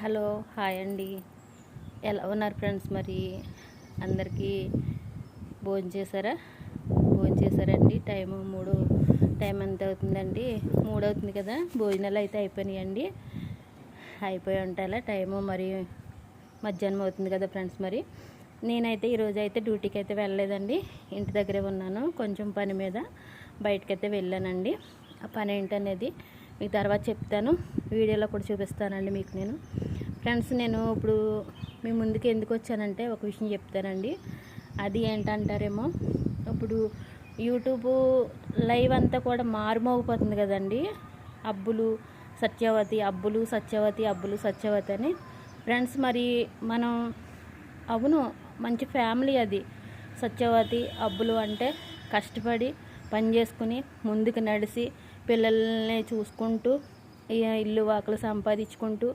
Hello hi అండి. ఎలా ఉన్నారు ఫ్రెండ్స్? మరి అందరికీ భోంచేశారండి? టైం ఎంత అవుతుందండి? 3 అవుతుంది కదా. భోజనాలు అయితే అయిపోయినాయండి. అయిపోయి ఉంటాయి టైము. మరి మధ్యాహ్నం అవుతుంది కదా ఫ్రెండ్స్. మరి నేనైతే ఈరోజు అయితే డ్యూటీకి అయితే వెళ్ళలేదండి. ఇంటి దగ్గరే ఉన్నాను. కొంచెం పని మీద బయటకైతే వెళ్ళానండి. ఆ పని ఏంటనేది మీకు తర్వాత చెప్తాను. వీడియోలో కూడా చూపిస్తానండి మీకు నేను. ఫ్రెండ్స్, నేను ఇప్పుడు మీ ముందుకు ఎందుకు వచ్చానంటే ఒక విషయం చెప్తానండి. అది ఏంటంటారేమో, ఇప్పుడు యూట్యూబ్ లైవ్ అంతా కూడా మారుమోగిపోతుంది కదండి. అబ్బులు సత్యవతి అని. ఫ్రెండ్స్, మరి మనం అవును, మంచి ఫ్యామిలీ అది. సత్యవతి అబ్బులు అంటే కష్టపడి పని చేసుకుని ముందుకు నడిచి పిల్లల్ని చూసుకుంటూ ఇల్లు వాకులు సంపాదించుకుంటూ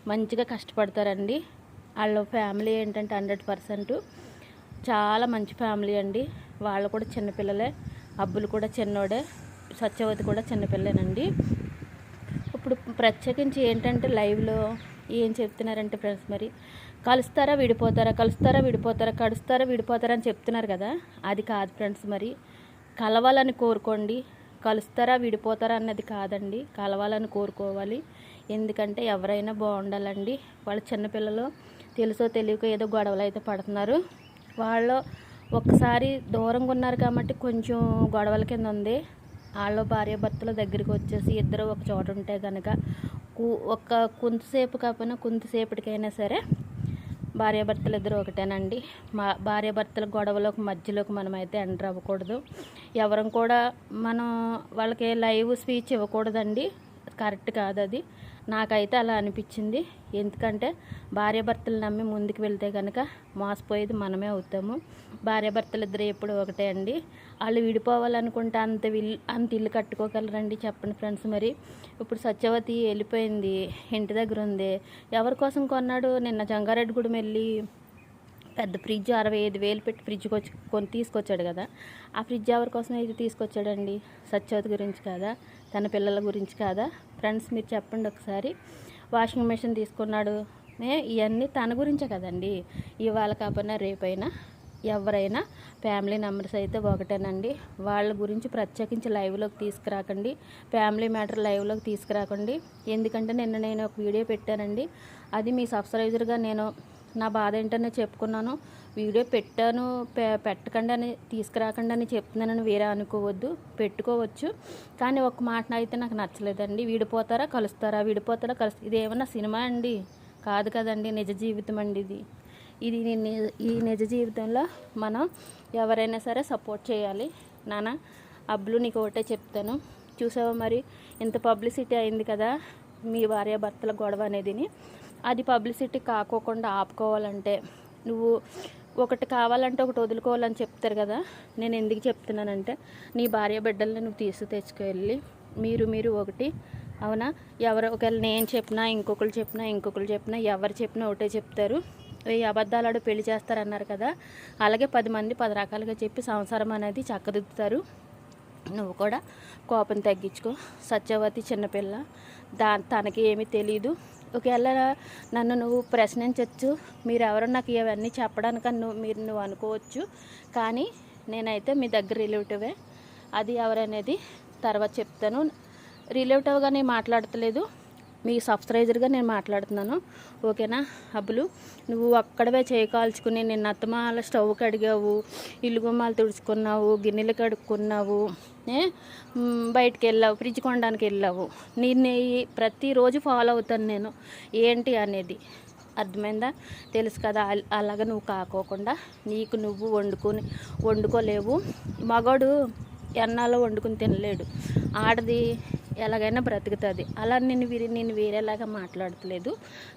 మంచిగా కష్టపడతారండి. వాళ్ళ ఫ్యామిలీ ఏంటంటే 100% చాలా మంచి ఫ్యామిలీ అండి. వాళ్ళు కూడా చిన్నపిల్లలే. అబ్బులు కూడా చిన్నోడే, సత్యవతి కూడా చిన్నపిల్లనండి. ఇప్పుడు ప్రత్యేకించి ఏంటంటే లైవ్లో ఏం చెప్తున్నారంటే ఫ్రెండ్స్, మరి కలుస్తారా విడిపోతారా అని చెప్తున్నారు కదా. అది కాదు ఫ్రెండ్స్. మరి కలవాలని కోరుకోండి. కలుస్తారా విడిపోతారా అన్నది కాదండి, కలవాలని కోరుకోవాలి. ఎందుకంటే ఎవరైనా బాగుండాలండి. వాళ్ళ చిన్నపిల్లలు తెలుసో తెలియకో ఏదో గొడవలు అయితే పడుతున్నారు. వాళ్ళు ఒక్కసారి దూరంగా ఉన్నారు కాబట్టి కొంచెం గొడవల కింద ఉంది. వాళ్ళు భార్యాభర్తల దగ్గరికి వచ్చేసి ఇద్దరు ఒక చోట ఉంటే కనుక ఒక కొంతసేపు కాకపోయినా కొంతసేపటికైనా సరే భార్యాభర్తలు ఇద్దరు ఒకటేనండి. భార్యాభర్తల గొడవలోకి మధ్యలోకి మనమైతే ఎంటర్ అవ్వకూడదు. ఎవరం కూడా మనం వాళ్ళకి లైవ్ స్పీచ్ ఇవ్వకూడదండి. కరెక్ట్ కాదు అది. నాకైతే అలా అనిపించింది. ఎందుకంటే భార్యాభర్తలు నమ్మి ముందుకు వెళ్తే కనుక మోసపోయేది మనమే అవుతాము. భార్యాభర్తలు ఇద్దరు ఎప్పుడు ఒకటే అండి. వాళ్ళు విడిపోవాలనుకుంటే అంత ఇల్లు కట్టుకోగలరండి చెప్పండి ఫ్రెండ్స్. మరి ఇప్పుడు సత్యవతి వెళ్ళిపోయింది, ఇంటి దగ్గర ఉంది. ఎవరి కోసం కొన్నాడు? నిన్న జంగారెడ్డిగూడెం వెళ్ళి పెద్ద ఫ్రిడ్జ్ 65,000 పెట్టి ఫ్రిడ్జ్ తీసుకొచ్చాడు కదా. ఆ ఫ్రిడ్జ్ ఎవరి కోసం అయితే తీసుకొచ్చాడండి? సత్యవతి గురించి కాదా? తన పిల్లల గురించి కాదా? ఫ్రెండ్స్, మీరు చెప్పండి ఒకసారి. వాషింగ్ మెషిన్ తీసుకున్నాడు, ఇవన్నీ తన గురించే కదండి. ఇవాళ కాకపోయినా రేపైనా ఎవరైనా ఫ్యామిలీ మెంబర్స్ అయితే ఒకటేనండి. వాళ్ళ గురించి ప్రత్యేకించి లైవ్లోకి తీసుకురాకండి. ఫ్యామిలీ మ్యాటర్ లైవ్లోకి తీసుకురాకండి. ఎందుకంటే నేను ఒక వీడియో పెట్టానండి. అది మీ సబ్స్క్రైబర్గా నేను నా బాధ ఏంటనే చెప్పుకున్నాను. వీడియో పెట్టాను, పెట్టకండి అని తీసుకురాకండి అని చెప్తున్నానని వేరే అనుకోవద్దు. పెట్టుకోవచ్చు, కానీ ఒక మాట అయితే నాకు నచ్చలేదండి. కలుస్తారా ఇది ఏమన్నా సినిమా అండి? కాదు కదండి, నిజ జీవితం అండి ఇది. ఈ నిజ జీవితంలో మనం ఎవరైనా సరే సపోర్ట్ చేయాలి. నాన్న అబ్బులు, నీకు ఒకటే చెప్తాను. చూసావా, మరి ఇంత పబ్లిసిటీ అయింది కదా మీ భార్యాభర్తల గొడవ అనేదిని. అది పబ్లిసిటీ కాకోకుండా ఆపుకోవాలంటే నువ్వు ఒకటి కావాలంటే ఒకటి వదులుకోవాలని చెప్తారు కదా. నేను ఎందుకు చెప్తున్నానంటే, నీ భార్య బిడ్డల్ని నువ్వు తెచ్చుకెళ్ళి మీరు ఒకటి. అవునా? ఒకవేళ నేను చెప్పినా ఇంకొకరు చెప్పినా ఎవరు చెప్పినా ఒకటే చెప్తారు. ఈ అబద్ధాలాడు పెళ్లి చేస్తారన్నారు కదా, అలాగే 10 మంది 10 రకాలుగా చెప్పి సంసారం అనేది చక్కదిద్దుతారు. నువ్వు కూడా కోపం తగ్గించుకో. సత్యవతి చిన్నపిల్ల, తనకి ఏమీ తెలీదు. ఒకవేళ నన్ను నువ్వు ప్రశ్నించవచ్చు, మీరెవరో నాకు ఇవన్నీ చెప్పడానికి నువ్వు అనుకోవచ్చు. కానీ నేనైతే మీ దగ్గర రిలేటివే. అది ఎవరనేది తర్వాత చెప్తాను. రిలేటివ్గా నేను మాట్లాడతలేదు, మీ సబ్స్క్రైబర్గా నేను మాట్లాడుతున్నాను. ఓకేనా? అబ్బులు, నువ్వు అక్కడవే కాల్చుకుని నిన్న అత్తమాల స్టవ్ కడిగావు, ఇల్లు గుమ్మాలు తుడుచుకున్నావు, గిన్నెలు కడుక్కున్నావు, బయటికి వెళ్ళావు, ఫ్రిడ్జ్ కొనడానికి వెళ్ళావు. నేను ప్రతిరోజు ఫాలో అవుతాను నేను ఏంటి అనేది. అర్థమైందా? తెలుసు కదా. అలాగ నువ్వు కాకోకుండా నీకు నువ్వు వండుకోలేవు. మగవాడు ఎన్నాలో వండుకుని తినలేడు. ఆడది ఎలాగైనా బ్రతుకుతుంది. అలా నేను వేరేలాగా మాట్లాడతలేదు.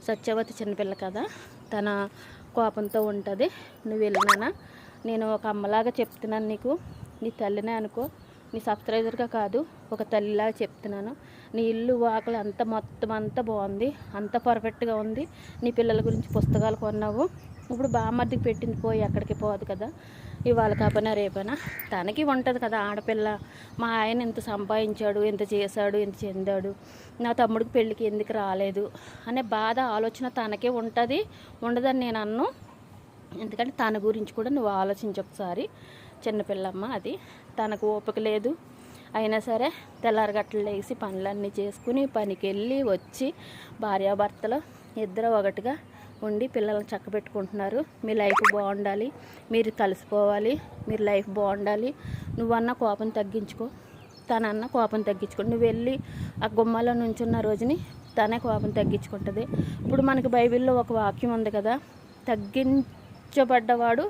సత్యవతి చిన్నపిల్ల కదా, తన కోపంతో ఉంటుంది. నువ్వు వెళ్ళినానా, నేను ఒక అమ్మలాగా చెప్తున్నాను నీకు. నీ తల్లినే అనుకో. నీ సబ్స్క్రైబర్గా కాదు, ఒక తల్లిలా చెప్తున్నాను. నీ ఇల్లు వాకలు అంతా మొత్తం అంతా బాగుంది, అంత పర్ఫెక్ట్గా ఉంది. నీ పిల్లల గురించి పుస్తకాలు కొన్నావు, ఇప్పుడు బామ్మర్దికి పెట్టింది పోయి ఎక్కడికి పోదు కదా. ఇవాళ కాకపోయినా రేపైనా తనకి ఉంటుంది కదా ఆడపిల్ల. మా ఆయన ఇంత సంపాదించాడు, ఇంత చేశాడు, ఇంత చెందాడు, నా తమ్ముడికి పెళ్ళికి ఎందుకు రాలేదు అనే బాధ ఆలోచన తనకే ఉంటుంది. ఉండదని నేను అన్ను. ఎందుకంటే తన గురించి కూడా నువ్వు ఆలోచించు ఒకసారి. చిన్నపిల్లమ్మ, అది తనకు ఓపిక లేదు. అయినా సరే తెల్లారగట్టలు లేచి పనులన్నీ చేసుకుని పనికి వెళ్ళి వచ్చి భార్యాభర్తలు ఇద్దరు ఒకటిగా ఉండి పిల్లలను చక్కబెట్టుకుంటున్నారు. మీ లైఫ్ బాగుండాలి, మీరు కలిసిపోవాలి, మీరు లైఫ్ బాగుండాలి. నువ్వన్న కోపం తగ్గించుకో, తనన్న కోపం తగ్గించుకో. నువ్వు వెళ్ళి ఆ గుమ్మలో నుంచున్న రోజుని తనే కోపం తగ్గించుకుంటుంది. ఇప్పుడు మనకి బైబిల్లో ఒక వాక్యం ఉంది కదా, తగ్గించబడ్డవాడు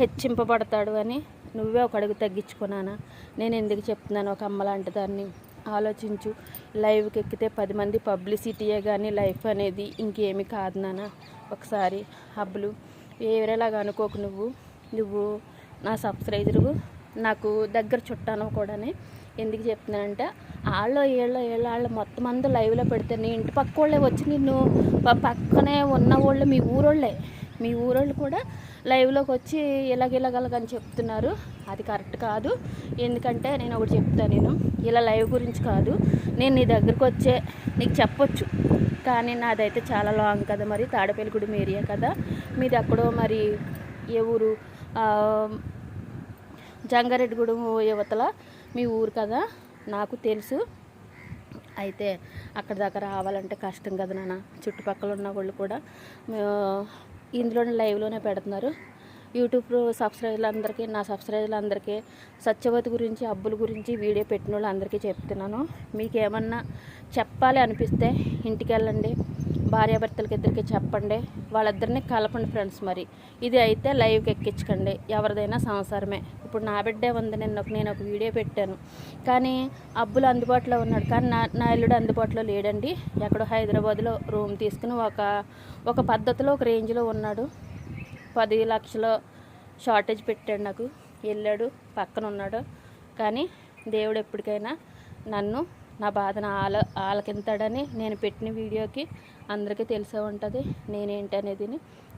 హెచ్చింపబడతాడు అని. నువ్వే ఒక అడుగు తగ్గించుకున్నానా? నేను ఎందుకు చెప్తున్నాను? ఒక అమ్మ లాంటి దాన్ని ఆలోచించు. లైవ్కి ఎక్కితే 10 మంది పబ్లిసిటీయే కానీ లైఫ్ అనేది ఇంకేమి కాదు నాన్న. ఒకసారి హబ్బులు వేరేలాగా అనుకోకు. నువ్వు నా సబ్స్క్రైబరు, నాకు దగ్గర చుట్టాను కూడానే. ఎందుకు చెప్తున్నానంటే వాళ్ళు మొత్తం అందరూ లైవ్లో పెడితే నీ ఇంటి పక్క వాళ్ళే వచ్చి నిన్ను, పక్కనే ఉన్న వాళ్ళు మీ ఊరోళ్ళు కూడా లైవ్లోకి వచ్చి ఇలాగని చెప్తున్నారు. అది కరెక్ట్ కాదు. ఎందుకంటే నేను ఒకటి చెప్తాను, నేను ఇలా లైవ్ గురించి కాదు, నేను నీ దగ్గరకు వచ్చే నీకు చెప్పొచ్చు, కానీ నాదైతే చాలా లాంగ్ కదా. మరి తాడేపల్లిగూడెం ఏరియా కదా మీది, అక్కడో మరి ఏ ఊరు, జంగారెడ్డిగూడెం యువతల మీ ఊరు కదా, నాకు తెలుసు. అయితే అక్కడ దాకా రావాలంటే కష్టం కదా నాన్న. చుట్టుపక్కల ఉన్న వాళ్ళు కూడా ఇందులోనే లైవ్లోనే పెడుతున్నారు. యూట్యూబ్ సబ్స్క్రైబర్లందరికీ, నా సబ్స్క్రైబర్లందరికీ సత్యవతి గురించి, అబ్బుల గురించి వీడియో పెట్టిన వాళ్ళు అందరికీ చెప్తున్నాను. మీకు ఏమన్నా చెప్పాలి అనిపిస్తే ఇంటికి వెళ్ళండి, భార్యాభర్తలకి ఇద్దరికి చెప్పండి, వాళ్ళిద్దరిని కలపండి ఫ్రెండ్స్. మరి ఇది అయితే లైవ్కి ఎక్కించకండి. ఎవరిదైనా సంసారమే. ఇప్పుడు నా బిడ్డే ఉంది, నేను ఒక వీడియో పెట్టాను, కానీ అబ్బులు అందుబాటులో ఉన్నాడు, కానీ నా ఇల్లుడు అందుబాటులో లేడండి. ఎక్కడో హైదరాబాద్లో రూమ్ తీసుకుని ఒక పద్ధతిలో ఒక రేంజ్లో ఉన్నాడు. 10 లక్షలు షార్టేజ్ పెట్టాడు నాకు, వెళ్ళాడు, పక్కన ఉన్నాడు. కానీ దేవుడు ఎప్పటికైనా నన్ను, నా బాధను ఆలకింతాడని నేను పెట్టిన వీడియోకి అందరికీ తెలిసే ఉంటుంది నేనేంటి అనేది.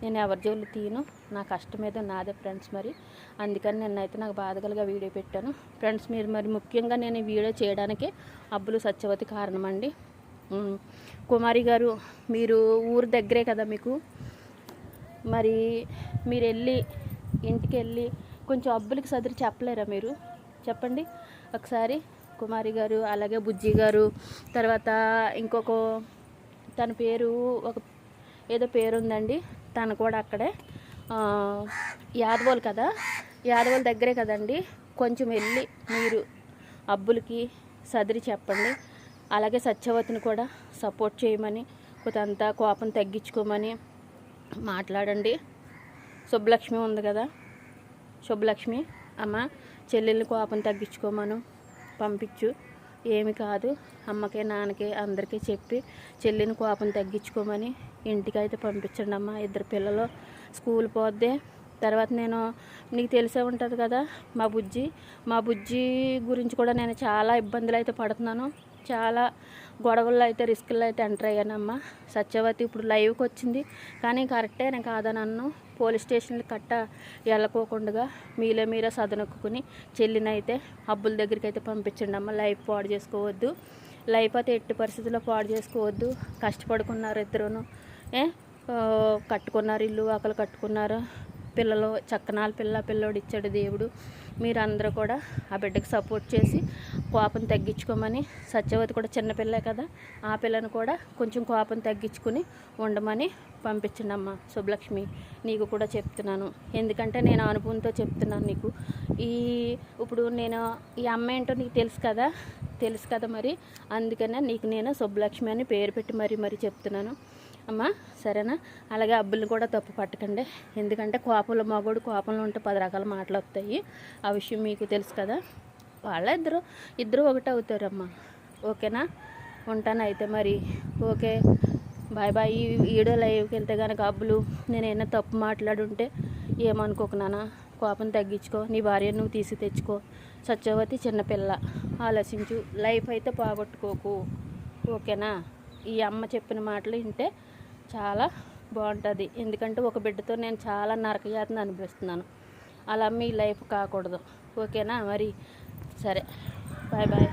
నేను ఎవరి జోలు తీయను, నా కష్టం ఏదో నాదే ఫ్రెండ్స్. మరి అందుకని నిన్నైతే నాకు బాధగలుగా వీడియో పెట్టాను ఫ్రెండ్స్. మీరు మరి ముఖ్యంగా నేను ఈ వీడియో చేయడానికి అబ్బులు సత్యవతి కారణమండి. కుమారి గారు, మీరు ఊరు దగ్గరే కదా మీకు, మరి మీరు ఇంటికి వెళ్ళి కొంచెం అబ్బులకి సదిరి చెప్పలేరా? మీరు చెప్పండి ఒకసారి. కుమారి గారు, అలాగే బుజ్జి గారు, తర్వాత ఇంకొక తన పేరు ఏదో పేరు ఉందండి, తను కూడా అక్కడే యాదవోలు కదా, యాదవోలు దగ్గరే కదండి. కొంచెం వెళ్ళి మీరు అబ్బులకి సదిరి చెప్పండి. అలాగే సత్యవతిని కూడా సపోర్ట్ చేయమని, కొంతంతా కోపం తగ్గించుకోమని మాట్లాడండి. శుభలక్ష్మి ఉంది కదా, శుభలక్ష్మి అమ్మ, చెల్లెల్ని కోపం తగ్గించుకోమను, పంపించు. ఏమి కాదు, అమ్మకే నాన్నకే అందరికీ చెప్పి చెల్లిని కోపం తగ్గించుకోమని ఇంటికైతే పంపించండి అమ్మ. 2 పిల్లలు స్కూల్ పోద్దే. తర్వాత నీకు తెలిసే ఉంటుంది కదా మా బుజ్జి గురించి కూడా నేను చాలా ఇబ్బందులు అయితే పడుతున్నాను. చాలా గొడవల్లో అయితే, రిస్కుల్లో అయితే ఎంటర్ అయ్యానమ్మా. సత్యవతి ఇప్పుడు లైవ్కి వచ్చింది, కానీ కరెక్టే, నేను కాదని అన్ను. పోలీస్ స్టేషన్లు వెళ్ళకోకుండా మీరే సదనొక్కుని చెల్లినైతే అబ్బుల దగ్గరికి అయితే పంపించండి అమ్మ. లైఫ్ పాడు చేసుకోవద్దు, లైఫ్ అయితే ఎట్టి పరిస్థితుల్లో పాడు చేసుకోవద్దు. కష్టపడుకున్నారు ఇద్దరును, కట్టుకున్నారు, ఇల్లు వాకలు కట్టుకున్నారు, పిల్లలు చక్కనాలు పిల్లోడు ఇచ్చాడు దేవుడు. మీరందరూ కూడా ఆ బిడ్డకి సపోర్ట్ చేసి కోపం తగ్గించుకోమని, సత్యవతి కూడా చిన్నపిల్లే కదా, ఆ పిల్లను కూడా కొంచెం కోపం తగ్గించుకుని ఉండమని పంపించండి అమ్మ. శుభలక్ష్మి, నీకు కూడా చెప్తున్నాను, ఎందుకంటే నేను అనుభవంతో చెప్తున్నాను నీకు. ఇప్పుడు నేను ఈ అమ్మ ఏంటో నీకు తెలుసు కదా మరి, అందుకనే నీకు నేను శుభలక్ష్మి అని పేరు పెట్టి మరీ చెప్తున్నాను అమ్మ, సరేనా? అలాగే అబ్బుల్ని కూడా తప్పు పట్టకండి, ఎందుకంటే మగోడు కోపంలో ఉంటే 10 రకాల మాటలు వస్తాయి. ఆ విషయం మీకు తెలుసు కదా. వాళ్ళ ఇద్దరు ఒకటే అవుతారమ్మా. ఓకేనా? ఉంటాను అయితే మరి. Okay, bye. ఈ వీడియో లైవ్కి వెళ్తే కనుక అబ్బులు నేనైనా తప్పు మాట్లాడుంటే ఏమనుకోకు నాన్న, కోపం తగ్గించుకో, నీ భార్య నువ్వు తీసి తెచ్చుకో. సత్యవతి చిన్నపిల్ల, ఆలోచించు. లైఫ్ అయితే పోగొట్టుకోకు, ఓకేనా? ఈ అమ్మ చెప్పిన మాటలు వింటే చాలా బాగుంటుంది. ఎందుకంటే ఒక బిడ్డతో నేను చాలా నరకయాతన అనిపిస్తున్నాను. అలా మీ లైఫ్ కాకూడదు, ఓకేనా? మరి సరే, బాయ్ బాయ్.